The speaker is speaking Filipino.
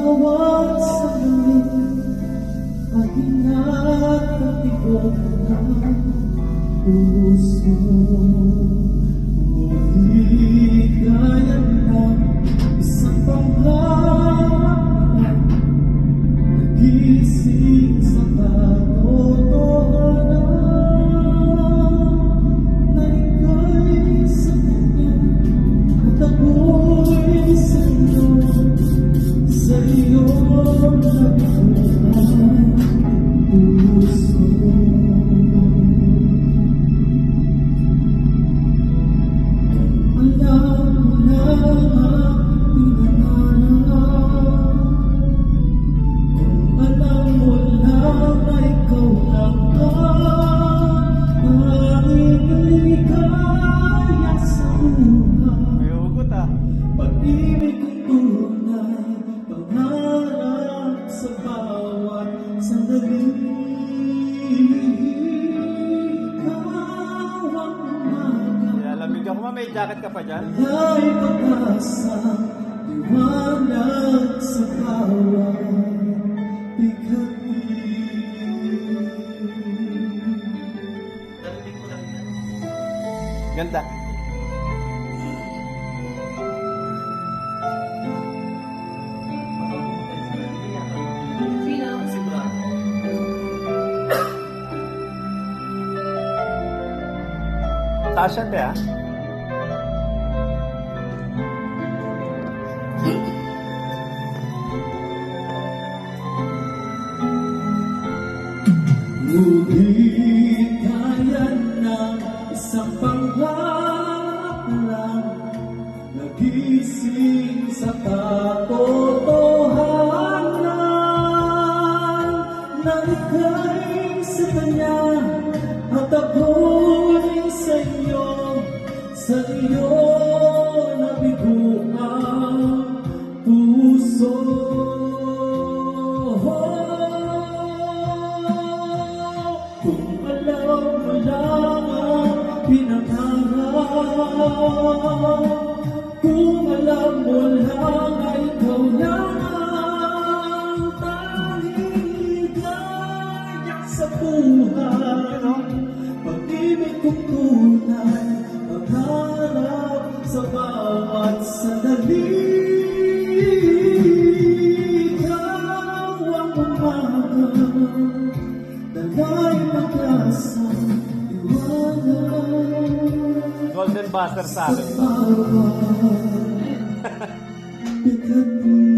bawat sandali at pinagpapigod ng puso. Ngunit kaya ng isang pangarap na nagising sa katotohanan na ika'y sa kanya at ako'y sa iyo, sa iyo nagpunan puso. Alam mo na pinangarap, kung alam mo lang na ikaw lang ang aking ligaya sa buhay. May hugot ah. Pag-ibig kong tunay, pangarap sa bawat sandali. Ikaw ang umaga, Nilalamig ako, may jacket ka pa dyan? ay pag-asa, liwanag sa bawat bigati. Ganda. Tasha te ah. Ngunit kaya ng isang pangarap lang nagising sa katotohanan na ika'y sa kanya at ako'y sa iyo, sa iyo nabigo ang puso. Kung alam mo lang ang pinangarap, kung alam mo lang ay ikaw lang ang tanging ligaya sa buhay. Pag-ibig kong tunay, pagharap sa bawat sandali. Ikaw ang umaga, dalay pag-asa, liwanag Golden buzzer sa akin. sa bawat bigati.